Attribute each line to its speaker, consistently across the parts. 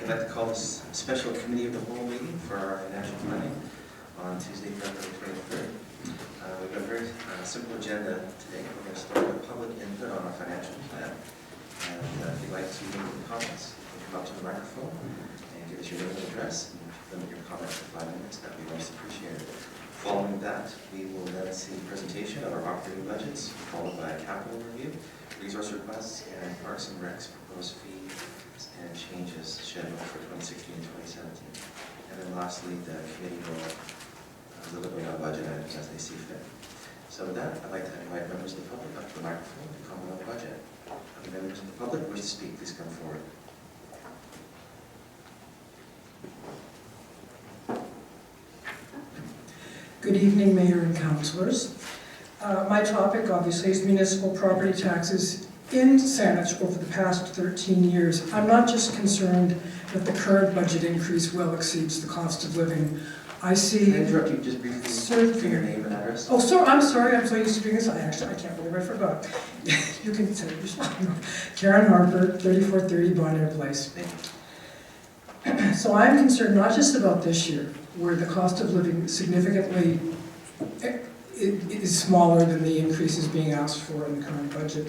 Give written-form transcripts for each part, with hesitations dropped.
Speaker 1: I'd like to call this special committee of the whole meeting for our financial planning on Tuesday, February 23rd. We've got a very simple agenda today. We're going to start with public input on our financial plan. And if you'd like to make any comments, you can come up to the microphone and give us your name and address. And limit your comments to 5 minutes. That would be most appreciated. Following that, we will then see the presentation of our operating budgets, followed by a capital review, resource requests, and Parks and Recs proposed fee and changes scheduled for 2016 and 2017. And then lastly, the committee will deliberate on budget items as they see fit. So with that, I'd like to invite members of the public up to the microphone to comment on the budget. If members of the public wish to speak, please come forward.
Speaker 2: Good evening, Mayor and Councillors. My topic, obviously, is municipal property taxes in Saanich over the past 13 years. I'm not just concerned that the current budget increase well exceeds the cost of living. I see...
Speaker 1: Can I interrupt you just briefly?
Speaker 2: Certainly.
Speaker 1: For your name and address?
Speaker 2: Oh, I'm sorry, I'm so used to doing this. I can't believe I forgot. You can say it yourself. Karen Harper, 3430 Bon Air Place.
Speaker 1: Thank you.
Speaker 2: So I'm concerned not just about this year, where the cost of living significantly is smaller than the increases being asked for in the current budget,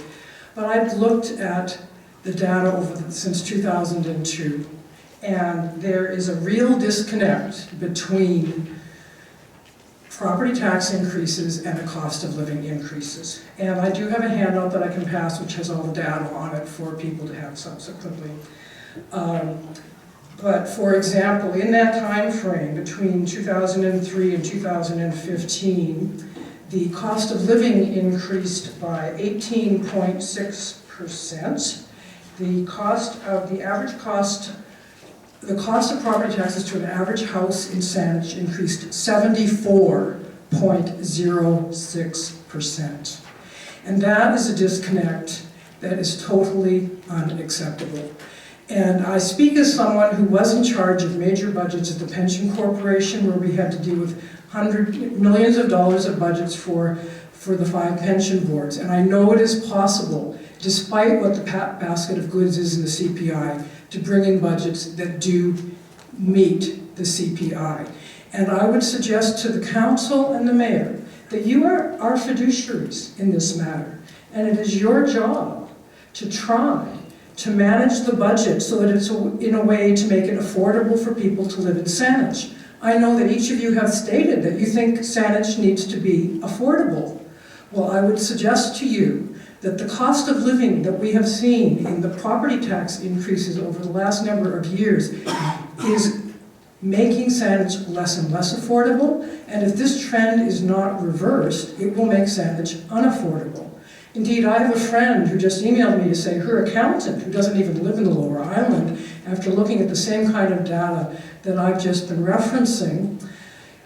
Speaker 2: but I've looked at the data since 2002, and there is a real disconnect between property tax increases and the cost of living increases. And I do have a handout that I can pass which has all the data on it for people to have subsequently. But for example, in that time frame between 2003 and 2015, the cost of living increased by 18.6%. The cost of property taxes to an average house in Saanich increased 74.06%. And that is a disconnect that is totally unacceptable. And I speak as someone who was in charge of major budgets at the Pension Corporation, where we had to deal with millions of dollars of budgets for the 5 pension boards. And I know it is possible, despite what the basket of goods is in the CPI, to bring in budgets that do meet the CPI. And I would suggest to the council and the mayor that you are our fiduciaries in this matter. And it is your job to try to manage the budget so that it's in a way to make it affordable for people to live in Saanich. I know that each of you have stated that you think Saanich needs to be affordable. Well, I would suggest to you that the cost of living that we have seen in the property tax increases over the last number of years is making Saanich less and less affordable, and if this trend is not reversed, it will make Saanich unaffordable. Indeed, I have a friend who just emailed me to say her accountant, who doesn't even live in the Lower Island, after looking at the same kind of data that I've just been referencing,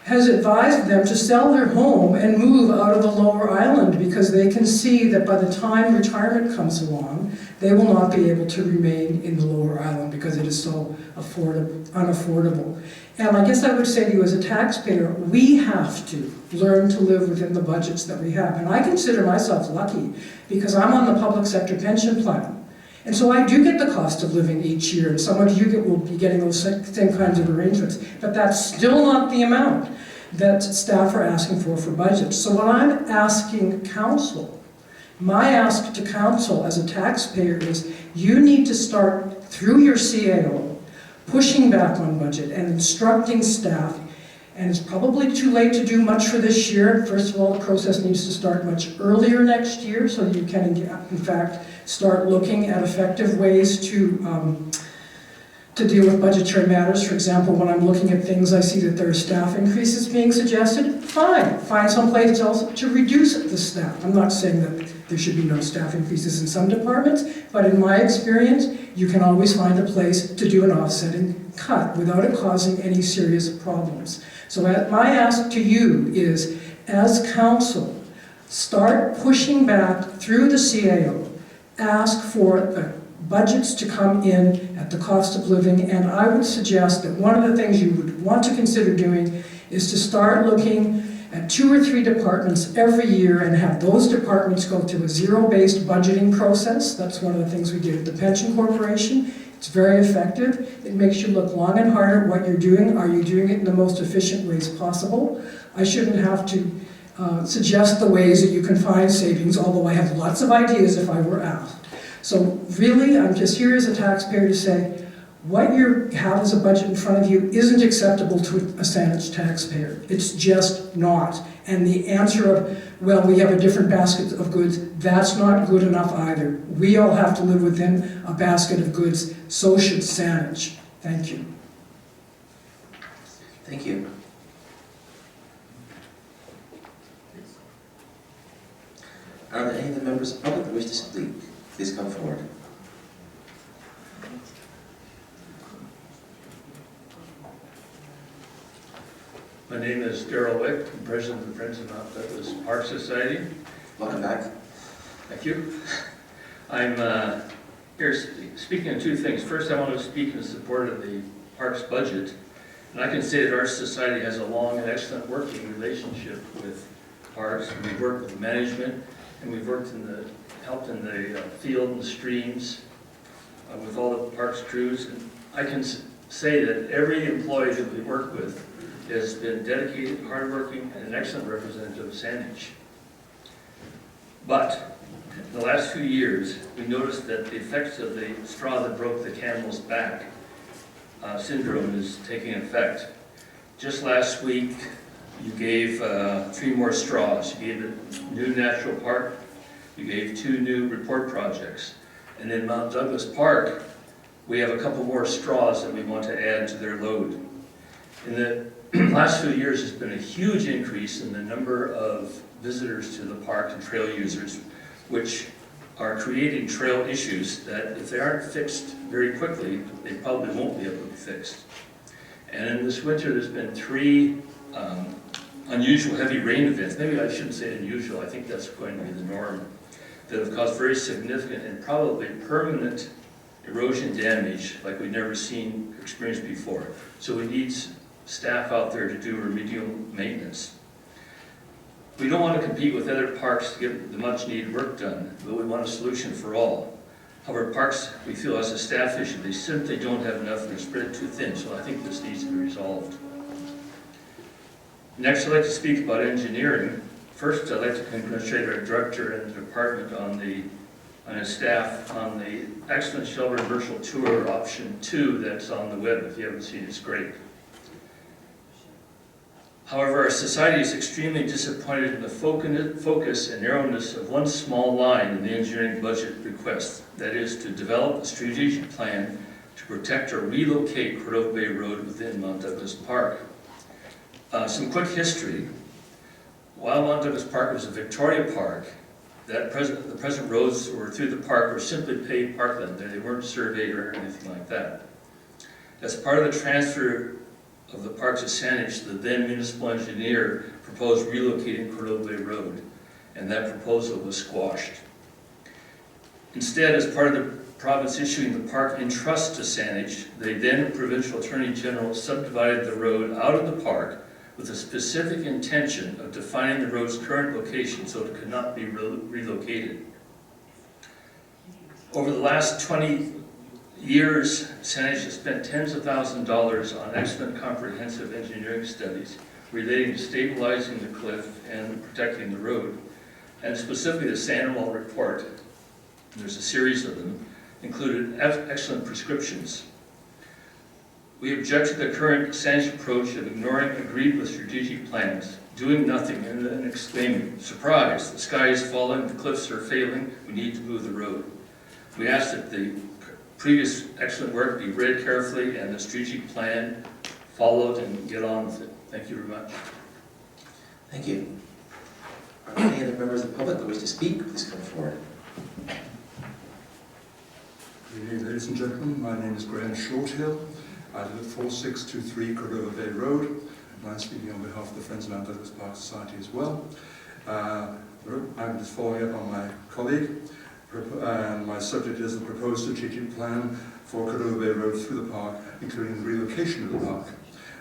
Speaker 2: has advised them to sell their home and move out of the Lower Island because they can see that by the time retirement comes along, they will not be able to remain in the Lower Island because it is so unaffordable. And I guess I would say to you as a taxpayer, we have to learn to live within the budgets that we have. And I consider myself lucky because I'm on the public sector pension plan. And so I do get the cost of living each year, and some of you will be getting those same kinds of arrangements. But that's still not the amount that staff are asking for budgets. So what I'm asking council, my ask to council as a taxpayer is you need to start through your CAO pushing back on budget and instructing staff. And it's probably too late to do much for this year. First of all, the process needs to start much earlier next year so that you can, in fact, start looking at effective ways to deal with budgetary matters. For example, when I'm looking at things, I see that there are staff increases being suggested. Fine, find some place else to reduce the staff. I'm not saying that there should be no staff increases in some departments, but in my experience, you can always find a place to do an offsetting cut without it causing any serious problems. So my ask to you is, as council, start pushing back through the CAO, ask for the budgets to come in at the cost of living, and I would suggest that one of the things you would want to consider doing is to start looking at 2 or 3 departments every year and have those departments go to a zero-based budgeting process. That's one of the things we did at the Pension Corporation. It's very effective. It makes you look long and hard at what you're doing. Are you doing it in the most efficient ways possible? I shouldn't have to suggest the ways that you can find savings, although I have lots of ideas if I were asked. So really, I'm just here as a taxpayer to say, what you have as a budget in front of you isn't acceptable to a Saanich taxpayer. It's just not. And the answer of, well, we have a different basket of goods, that's not good enough either. We all have to live within a basket of goods, so should Saanich. Thank you.
Speaker 1: Thank you. Are there any of the members of the public that wish to speak? Please come forward.
Speaker 3: My name is Darrell Wick. I'm president of the Friends of Mount Douglas Park Society.
Speaker 1: Welcome back.
Speaker 3: Thank you. I'm here speaking on two things. First, I want to speak in support of the parks budget. And I can say that our society has a long and excellent working relationship with parks. We've worked with management, and we've worked helped in the field and streams with all the parks crews. And I can say that every employee that we work with has been dedicated, hardworking, and an excellent representative of Saanich. But in the last few years, we noticed that the effects of the straw that broke the camel's back syndrome is taking effect. Just last week, you gave 3 more straws. You gave a new natural park, you gave 2 new report projects. And in Mount Douglas Park, we have a couple more straws that we want to add to their load. In the last few years, there's been a huge increase in the number of visitors to the park and trail users, which are creating trail issues that if they aren't fixed very quickly, they probably won't be able to be fixed. And in this winter, there's been 3 unusual heavy rain events. Maybe I shouldn't say unusual, I think that's going to be the norm, that have caused very significant and probably permanent erosion damage like we've never seen or experienced before. So we need staff out there to do remedial maintenance. We don't want to compete with other parks to get the much needed work done, but we want a solution for all. However, parks, we feel as a staff issue, they simply don't have enough and they're spread too thin, so I think this needs to be resolved. Next, I'd like to speak about engineering. First, I'd like to congratulate our director and the department on his staff on the excellent Shelburne Virtual Tour option 2 that's on the web. If you haven't seen it, it's great. However, our society is extremely disappointed in the focus and narrowness of one small line in the engineering budget request, that is to develop a strategic plan to protect or relocate Cordova Bay Road within Mount Douglas Park. Some quick history. While Mount Douglas Park was a Victoria Park, the present roads were through the park were simply paved parkland. They weren't surveyed or anything like that. As part of the transfer of the park to Saanich, the then municipal engineer proposed relocating Cordova Bay Road, and that proposal was squashed. Instead, as part of the province issuing the park in trust to Saanich, the then provincial attorney general subdivided the road out of the park with a specific intention of defining the road's current location so it could not be relocated. Over the last 20 years, Saanich has spent tens of thousands of dollars on excellent comprehensive engineering studies relating to stabilizing the cliff and protecting the road, and specifically the Sandoval report, and there's a series of them, included excellent prescriptions. We object to the current Saanich approach of ignoring agreed with strategic plans, doing nothing, and then exclaiming, "Surprise, the sky is falling, the cliffs are failing, we need to move the road." We ask that the previous excellent work be read carefully and the strategic plan followed and get on with it. Thank you very much.
Speaker 1: Thank you. Are there any other members of the public that wish to speak? Please come forward.
Speaker 4: Good evening, ladies and gentlemen. My name is Graham Shorthill. I live at 4623 Cordova Bay Road, and I'm speaking on behalf of the Friends of Mount Douglas Park Society as well. I'm just following up on my colleague, and my subject is the proposed strategic plan for Cordova Bay Road through the park, including the relocation of the park.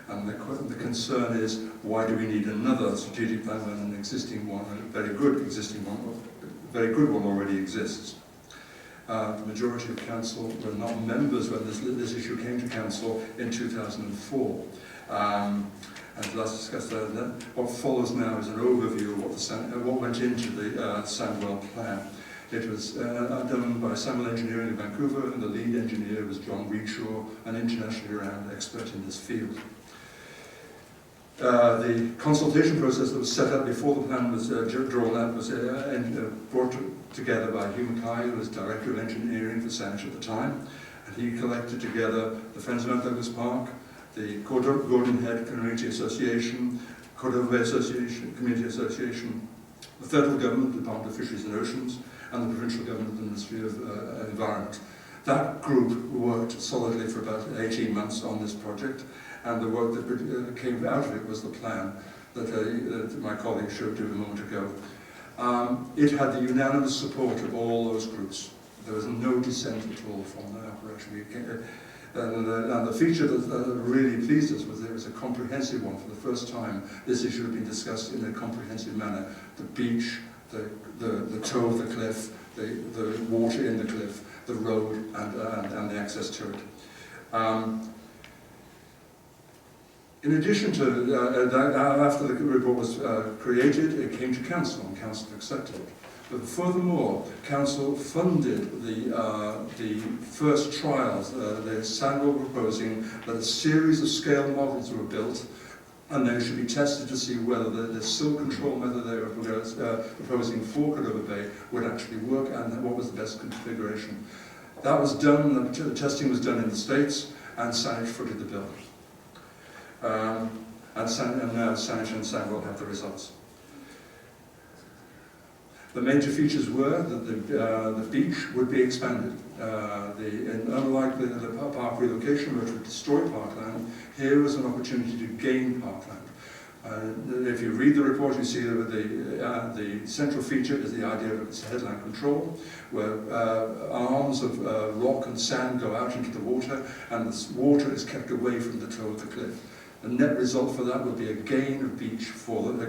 Speaker 4: And the concern is, why do we need another strategic plan when an existing one, a very good one already exists? The majority of council were not members when this issue came to council in 2004. And let's discuss that. What follows now is an overview of what went into the Sandwell plan. It was done by Samuel Engineering in Vancouver, and the lead engineer was John Reedshaw, an internationally renowned expert in this field. The consultation process that was set up before the plan was drawn up was brought together by Hugh Mackay, who was Director of Engineering for Saanich at the time, and he collected together the Friends of Mount Douglas Park, the Gordon Head Community Association, Cordova Bay Association, Community Association, the federal government, the Department of Fisheries and Oceans, and the provincial government, the Ministry of Environment. That group worked solidly for about 18 months on this project, and the work that came out of it was the plan that my colleague showed you a moment ago. It had the unanimous support of all those groups. There was no dissent at all from the operation. And the feature that really pleased us was there was a comprehensive one. For the first time, this issue had been discussed in a comprehensive manner. The beach, the toe of the cliff, the water in the cliff, the road, and the access to it. In addition to that, after the report was created, it came to council, and council accepted it. But furthermore, council funded the first trials. The Sandwell proposing that a series of scale models were built, and they should be tested to see whether the silt control method they were proposing for Cordova Bay would actually work, and what was the best configuration. That was done, the testing was done in the States, and Saanich footed the bill. And now Saanich and Sandwell have the results. The major features were that the beach would be expanded. Unlike the park relocation, which would destroy parkland, here was an opportunity to gain parkland. If you read the report, you see that the central feature is the idea of its headland control, where arms of rock and sand go out into the water, and this water is kept away from the toe of the cliff. The net result for that would be a gain of beach for the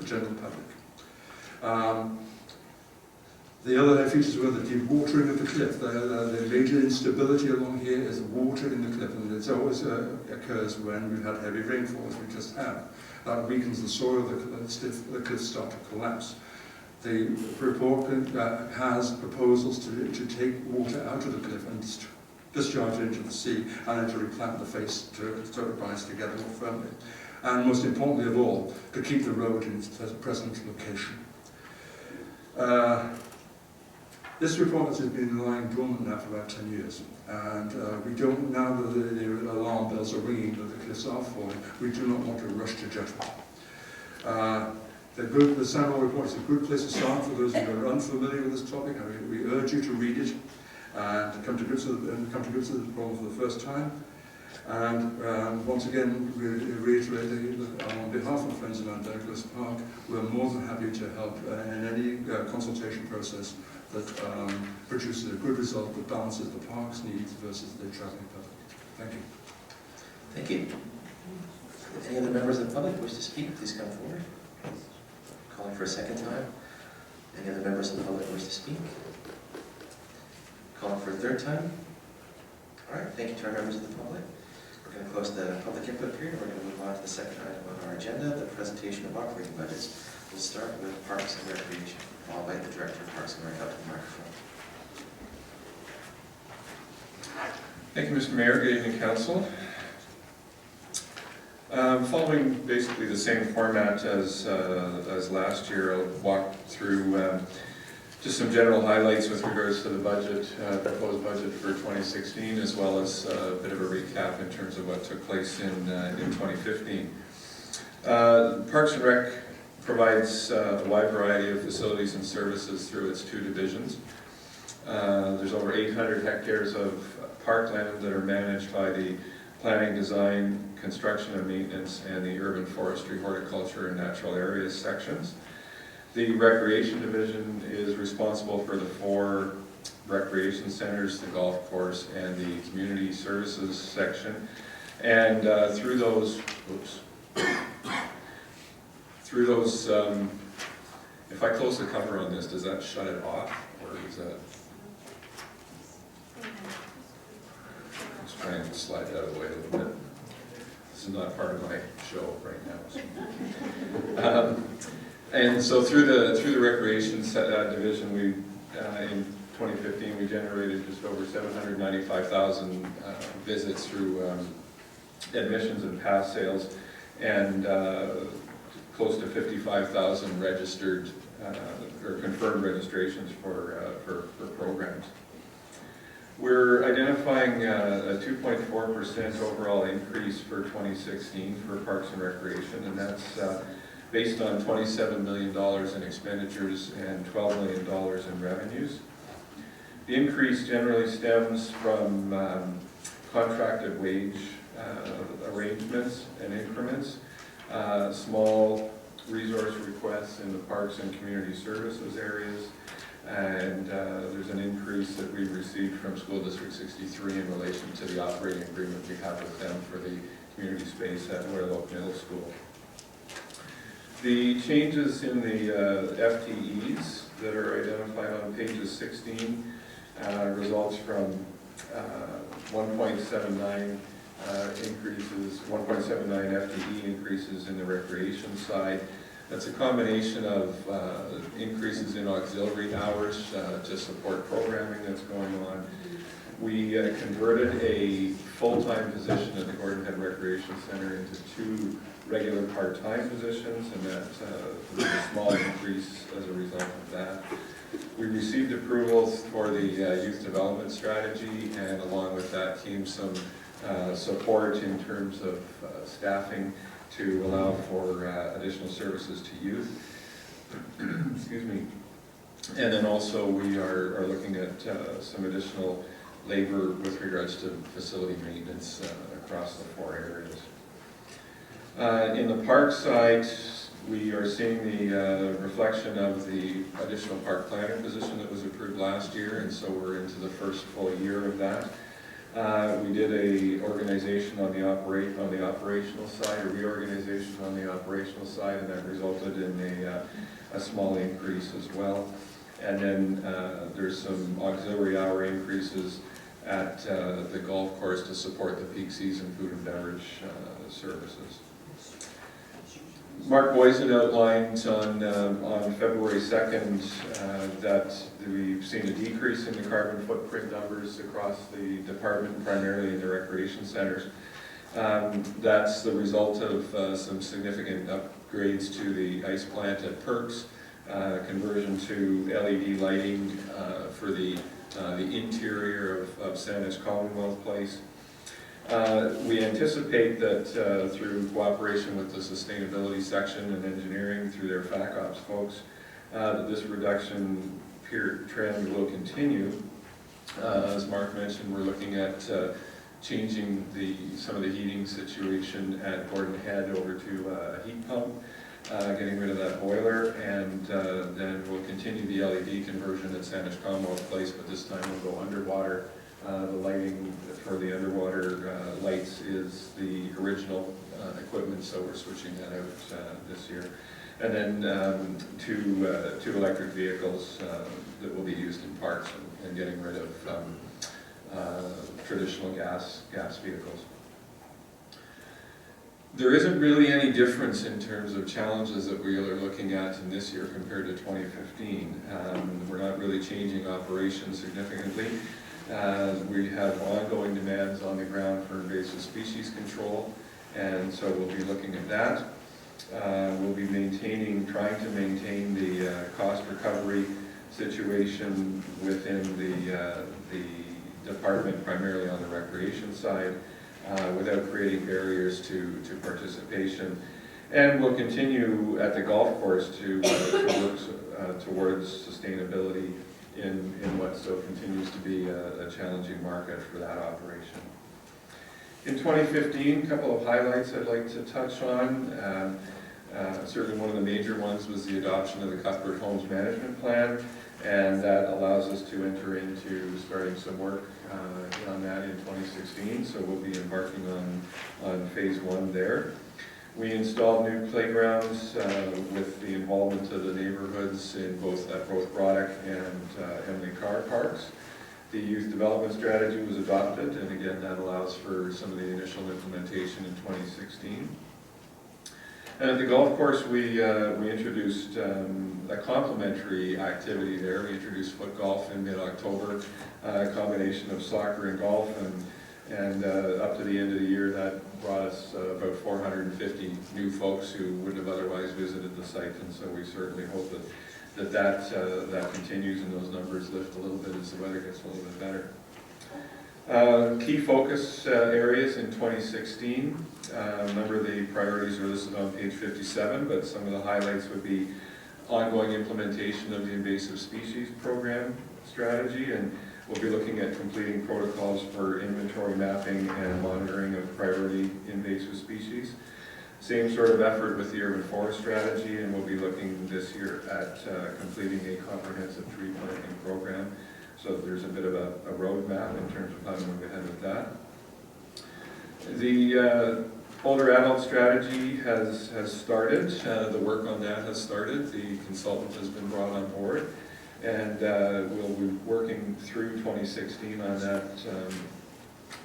Speaker 4: general public. The other features were the dewatering of the cliff. The major instability along here is water in the cliff, and it always occurs when we've had heavy rainfall, as we just have. That weakens the soil, the cliffs start to collapse. The report has proposals to take water out of the cliff and discharge it into the sea, and then to replant the face to rise together more firmly. And most importantly of all, to keep the road in its present location. This report has been lying dormant now for about 10 years, and we don't, now that the alarm bells are ringing that the cliffs are falling, we do not want to rush to judgment. The Sandwell report is a good place to start for those who are unfamiliar with this topic. We urge you to read it and to come to grips with the problem for the first time. And once again, we reiterate that on behalf of Friends of Mount Douglas Park, we're more than happy to help in any consultation process that produces a good result that balances the park's needs versus the travelling public. Thank you.
Speaker 1: Thank you. Any other members of the public wish to speak, please come forward. Calling for a second time. Any other members of the public wish to speak? Calling for a third time. All right, thank you to our members of the public. We're going to close the public input period. We're going to move on to the second item on our agenda, the presentation of operating budgets. We'll start with Parks and Recreation. I'll invite the Director of Parks and Rec up to the microphone.
Speaker 5: Thank you, Mr. Mayor. Good evening, Council. Following basically the same format as last year, I'll walk through just some general highlights with regards to the budget, proposed budget for 2016, as well as a bit of a recap in terms of what took place in 2015. Parks and Rec provides a wide variety of facilities and services through its two divisions. There's over 800 hectares of parkland that are managed by the planning, design, construction and maintenance, and the urban forestry, horticulture, and natural areas sections. The recreation division is responsible for the 4 recreation centers, the golf course, and the community services section. And through those, if I close the cover on this, does that shut it off? Or is that? Just trying to slide that away a little bit. This is not part of my show right now. So. And so through the recreation division, we in 2015 we generated just over 795,000 visits through admissions and pass sales, and close to 55,000 registered or confirmed registrations for programs. We're identifying a 2.4% overall increase for 2016 for Parks and Recreation, and that's based on $27 million in expenditures and $12 million in revenues. The increase generally stems from contracted wage arrangements and increments, small resource requests in the parks and community services areas, and there's an increase that we received from School District 63 in relation to the operating agreement we have with them for the community space at Royal Middle School. The changes in the FTEs that are identified on pages 16 results from 1.79 increases, 1.79 FTE increases in the recreation side. That's a combination of increases in auxiliary hours to support programming that's going on. We converted a full-time position at the Gordon Head Recreation Center into 2 regular part-time positions, and that was a small increase as a result of that. We received approvals for the youth development strategy, and along with that came some support in terms of staffing to allow for additional services to youth. Excuse me. And then also we are looking at some additional labor with regards to facility maintenance across the 4 areas. In the park side, we are seeing the reflection of the additional park planner position that was approved last year, and so we're into the first full year of that. We did a organization on the operational side, a reorganization on the operational side, and that resulted in a small increase as well. And then there's some auxiliary hour increases at the golf course to support the peak season food and beverage services. Mark Boysen outlined on February 2nd that we've seen a decrease in the carbon footprint numbers across the department, primarily in the recreation centers. That's the result of some significant upgrades to the ice plant at Perks, conversion to LED lighting for the interior of Saanich Commonwealth Place. We anticipate that through cooperation with the sustainability section and engineering through their FACOPS folks, that this reduction trend will continue. As Mark mentioned, we're looking at changing some of the heating situation at Gordon Head over to a heat pump, getting rid of that boiler, and then we'll continue the LED conversion at Saanich Commonwealth Place, but this time we'll go underwater. The lighting for the underwater lights is the original equipment, so we're switching that out this year. And then 2 electric vehicles that will be used in parks and getting rid of traditional gas vehicles. There isn't really any difference in terms of challenges that we are looking at in this year compared to 2015. We're not really changing operations significantly. We have ongoing demands on the ground for invasive species control, and so we'll be looking at that. We'll be trying to maintain the cost recovery situation within the department, primarily on the recreation side, without creating barriers to participation. And we'll continue at the golf course to work towards sustainability in what still continues to be a challenging market for that operation. In 2015, a couple of highlights I'd like to touch on. Certainly one of the major ones was the adoption of the Cuthbert Homes Management Plan, and that allows us to enter into starting some work on that in 2016, so we'll be embarking on phase 1 there. We installed new playgrounds with the involvement of the neighborhoods at both Broddock and Emily Carr parks. The youth development strategy was adopted, and again, that allows for some of the initial implementation in 2016. And at the golf course, we introduced a complementary activity there. We introduced foot golf in mid-October, a combination of soccer and golf, and up to the end of the year, that brought us about 450 new folks who wouldn't have otherwise visited the site, and so we certainly hope that continues and those numbers lift a little bit as the weather gets a little bit better. Key focus areas in 2016. A number of the priorities are listed on page 57, but some of the highlights would be ongoing implementation of the invasive species program strategy, and we'll be looking at completing protocols for inventory mapping and monitoring of priority invasive species. Same sort of effort with the urban forest strategy, and we'll be looking this year at completing a comprehensive tree planting program. So there's a bit of a roadmap in terms of how to move ahead with that. The older adult strategy has started. The work on that has started. The consultant has been brought on board, and we'll be working through 2016 on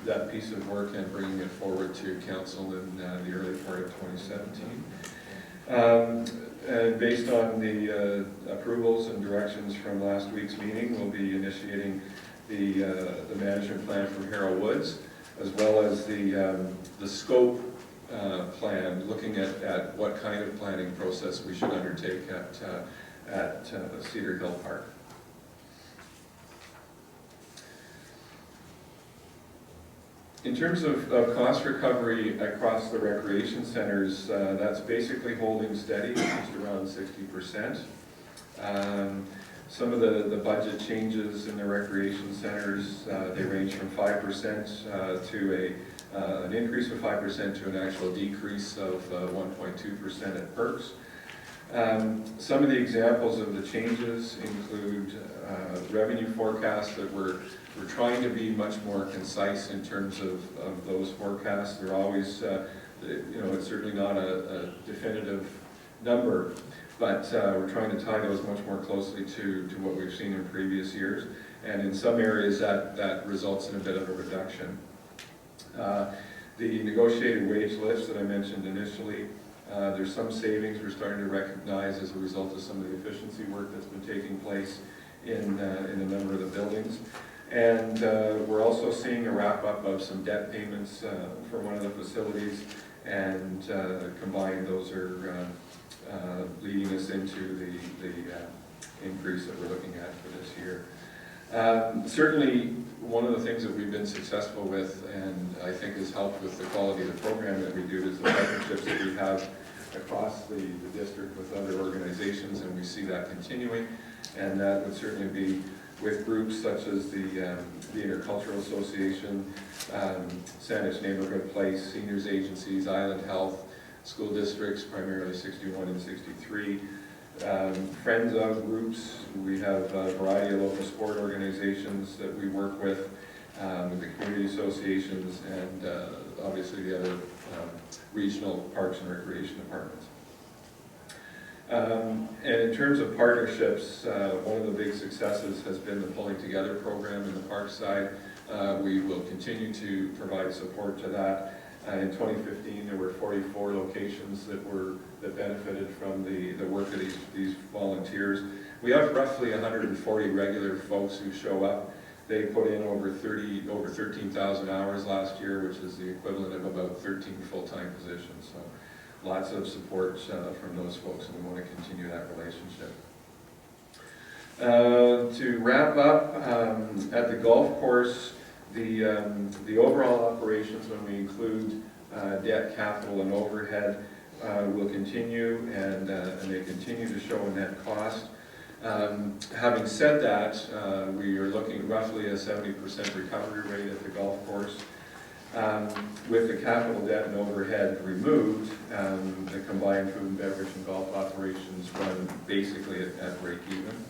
Speaker 5: that piece of work and bringing it forward to council in the early part of 2017. And based on the approvals and directions from last week's meeting, we'll be initiating the management plan for Harold Woods, as well as the scope plan, looking at what kind of planning process we should undertake at Cedar Hill Park. In terms of cost recovery across the recreation centers, that's basically holding steady, just around 60%. Some of the budget changes in the recreation centers, they range from 5% to an increase of 5% to an actual decrease of 1.2% at Perks. Some of the examples of the changes include revenue forecasts that we're trying to be much more concise in terms of those forecasts. They're always, it's certainly not a definitive number, but we're trying to tie those much more closely to what we've seen in previous years. And in some areas that results in a bit of a reduction. The negotiated wage lifts that I mentioned initially, there's some savings we're starting to recognize as a result of some of the efficiency work that's been taking place in a number of the buildings. And we're also seeing a wrap-up of some debt payments for one of the facilities, and combined those are leading us into the increase that we're looking at for this year. Certainly, one of the things that we've been successful with, and I think has helped with the quality of the program that we do, is the partnerships that we have across the district with other organizations, and we see that continuing. And that would certainly be with groups such as the Intercultural Association, Saanich Neighborhood Place, Seniors Agencies, Island Health, school districts, primarily 61 and 63, friends of groups. We have a variety of local sport organizations that we work with, the community associations, and obviously the other regional parks and recreation departments. And in terms of partnerships, one of the big successes has been the Pulling Together program in the park side. We will continue to provide support to that. In 2015, there were 44 locations that benefited from the work of these volunteers. We have roughly 140 regular folks who show up. They put in over 13,000 hours last year, which is the equivalent of about 13 full-time positions. So lots of support from those folks, and we want to continue that relationship. To wrap up, at the golf course, the overall operations, when we include debt, capital, and overhead, will continue, and they continue to show a net cost. Having said that, we are looking at roughly a 70% recovery rate at the golf course. With the capital debt and overhead removed, the combined food and beverage and golf operations run basically at break even.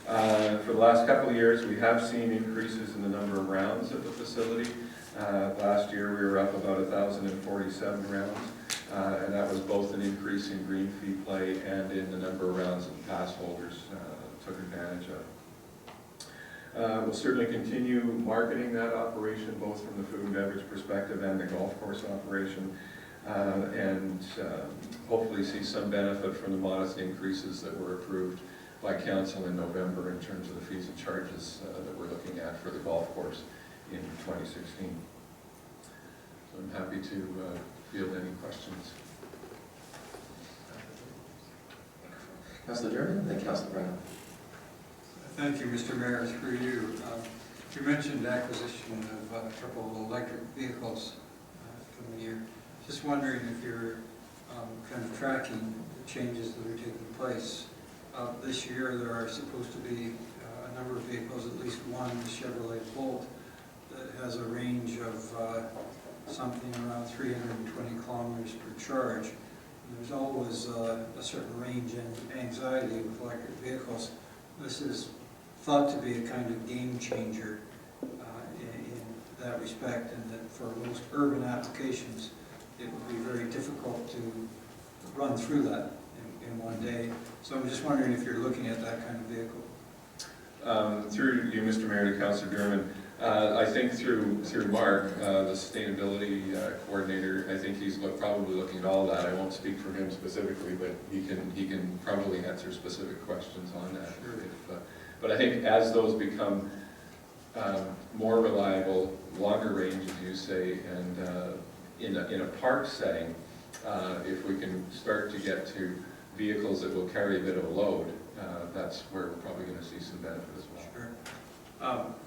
Speaker 5: For the last couple of years, we have seen increases in the number of rounds at the facility. Last year, we were up about 1,047 rounds, and that was both an increase in green fee play and in the number of rounds that the pass holders took advantage of. We'll certainly continue marketing that operation, both from the food and beverage perspective and the golf course operation, and hopefully see some benefit from the modest increases that were approved by council in November in terms of the fees and charges that we're looking at for the golf course in 2016. So I'm happy to field any questions.
Speaker 1: Councillor Dermott, and then Councillor Brown.
Speaker 6: Thank you, Mr. Mayor, through you. You mentioned acquisition of a couple of electric vehicles coming year. Just wondering if you're kind of tracking the changes that are taking place. This year there are supposed to be a number of vehicles, at least one, the Chevrolet Bolt, that has a range of something around 320 kilometers per charge. And there's always a certain range and anxiety with electric vehicles. This is thought to be a kind of game changer in that respect, and that for most urban applications it would be very difficult to run through that in one day. So I'm just wondering if you're looking at that kind of vehicle.
Speaker 5: Through you, Mr. Mayor, to Councillor Dermott, I think through Mark, the sustainability coordinator, I think he's probably looking at all that. I won't speak for him specifically, but he can probably answer specific questions on that. But I think as those become more reliable, longer range, as you say, and in a park setting, if we can start to get to vehicles that will carry a bit of a load, that's where we're probably going to see some benefit as well.
Speaker 6: Sure.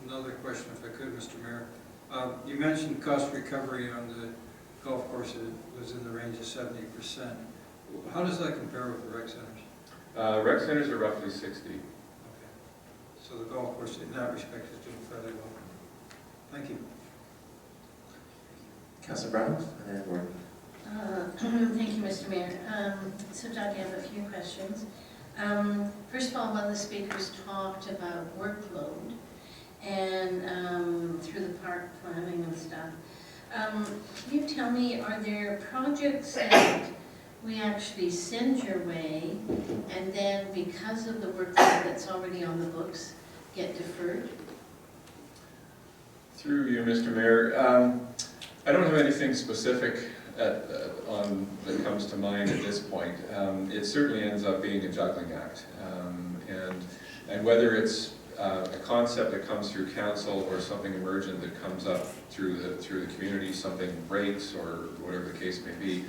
Speaker 6: Another question, if I could, Mr. Mayor. You mentioned cost recovery on the golf course was in the range of 70%. How does that compare with the rec centers?
Speaker 5: Rec centers are roughly 60.
Speaker 6: Okay. So the golf course in that respect is doing fairly well. Thank you.
Speaker 1: Councillor Brown, and then Gordon.
Speaker 7: Thank you, Mr. Mayor. So Doug, I have a few questions. First of all, one of the speakers talked about workload and through the park planning and stuff. Can you tell me, are there projects that we actually send your way and then because of the workload that's already on the books get deferred?
Speaker 5: Through you, Mr. Mayor, I don't have anything specific that comes to mind at this point. It certainly ends up being a juggling act, and whether it's a concept that comes through council or something emergent that comes up through the community, something breaks or whatever the case may be,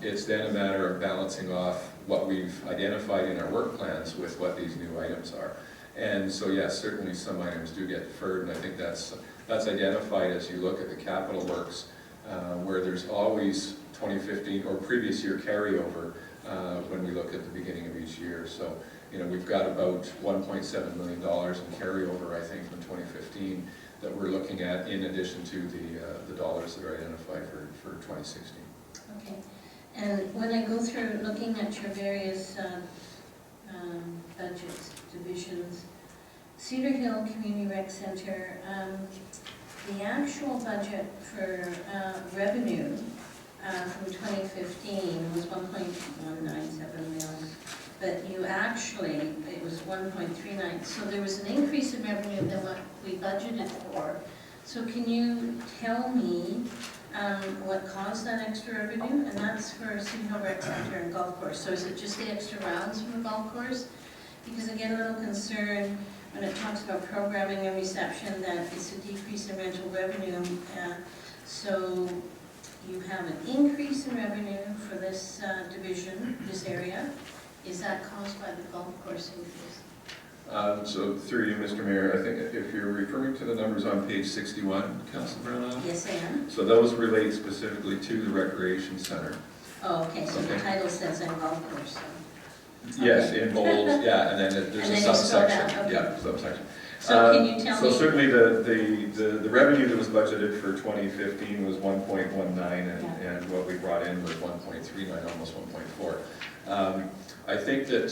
Speaker 5: it's then a matter of balancing off what we've identified in our work plans with what these new items are. And so yes, certainly some items do get deferred, and I think that's identified as you look at the capital works, where there's always 2015 or previous year carryover when we look at the beginning of each year. So, you know, we've got about $1.7 million in carryover, I think, from 2015 that we're looking at in addition to the dollars that are identified for 2016.
Speaker 7: Okay. And when I go through looking at your various budgets, divisions, Cedar Hill Community Rec Center, the actual budget for revenue from 2015 was 1.197 million, but you actually, it was 1.39, so there was an increase in revenue than what we budgeted for. So can you tell me what caused that extra revenue? And that's for Cedar Hill Rec Center and golf course. So is it just the extra rounds from the golf course? Because I get a little concerned when it talks about programming and reception that it's a decrease in rental revenue. So you have an increase in revenue for this division, this area. Is that caused by the golf course increase?
Speaker 5: So through you, Mr. Mayor, I think if you're referring to the numbers on page 61, Councilor Brown?
Speaker 7: Yes, I am.
Speaker 5: So those relate specifically to the recreation center.
Speaker 7: Oh, okay, so the title says on golf course. So.
Speaker 5: Yes, in bold, yeah, and then there's
Speaker 7: And
Speaker 5: a
Speaker 7: then you scroll
Speaker 5: subsection.
Speaker 7: down, okay.
Speaker 5: Yeah, subsection.
Speaker 7: So can you tell
Speaker 5: So
Speaker 7: me,
Speaker 5: certainly the revenue that was budgeted for 2015 was 1.19, and what we brought in was 1.39, almost 1.4. I think that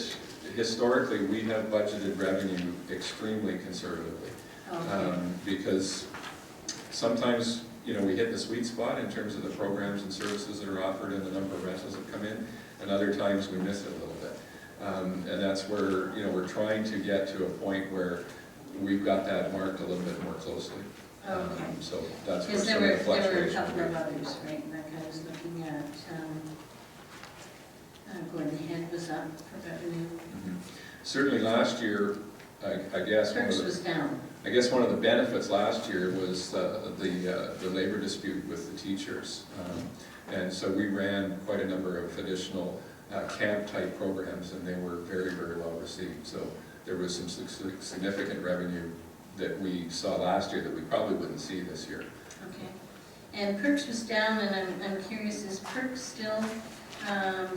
Speaker 5: historically, we have budgeted revenue extremely conservatively.
Speaker 7: okay,
Speaker 5: Because sometimes, you know, we hit the sweet spot in terms of the programs and services that are offered and the number of rentals that come in, and other times we miss it a little bit. And that's where, you know, we're trying to get to a point where we've got that marked a little bit more closely.
Speaker 7: okay.
Speaker 5: So that's where
Speaker 7: Because
Speaker 5: some
Speaker 7: there
Speaker 5: of the
Speaker 7: were a
Speaker 5: fluctuation.
Speaker 7: couple of others, right, like I was looking at, Gordon Head was up for revenue.
Speaker 5: Mhm. Certainly last year, I guess one of
Speaker 7: Perks
Speaker 5: the
Speaker 7: was down.
Speaker 5: I guess one of the benefits last year was the labor dispute with the teachers. And so we ran quite a number of additional camp-type programs, and they were very, very well received. So there was some significant revenue that we saw last year that we probably wouldn't see this year.
Speaker 7: Okay. And Perks was down, and I'm curious, is Perks still a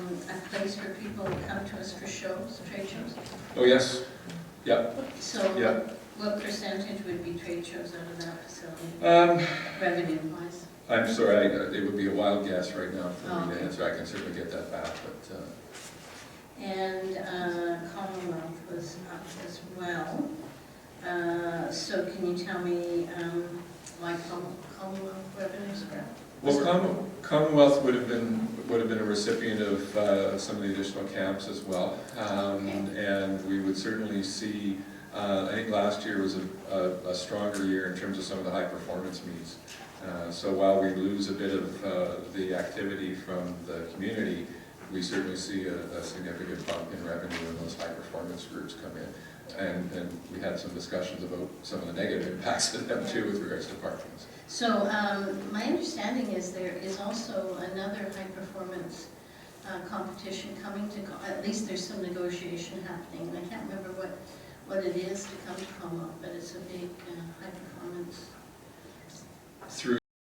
Speaker 7: place for people to come to us for shows, trade shows?
Speaker 5: Oh, yes, yep,
Speaker 7: So
Speaker 5: yep.
Speaker 7: what percentage would be trade shows out of that facility, revenue-wise?
Speaker 5: I'm sorry, it would be a wild guess right now for me
Speaker 7: Okay.
Speaker 5: to answer. I can certainly get that back, but
Speaker 7: And Commonwealth was up as well. So can you tell me why Commonwealth revenues were up?
Speaker 5: well, Commonwealth would have been a recipient of some of the additional camps as well. And we would certainly see, I think last year was a stronger year in terms of some of the high performance meets. So while we lose a bit of the activity from the community, we certainly see a significant bump in revenue when those high performance groups come in. And we had some discussions about some of the negative impacts of them too with regards to parking.
Speaker 7: So my understanding is there is also another high-performance competition coming to, at least there's some negotiation happening. I can't remember what it is to come to Commonwealth, but it's a big high-performance.
Speaker 5: Through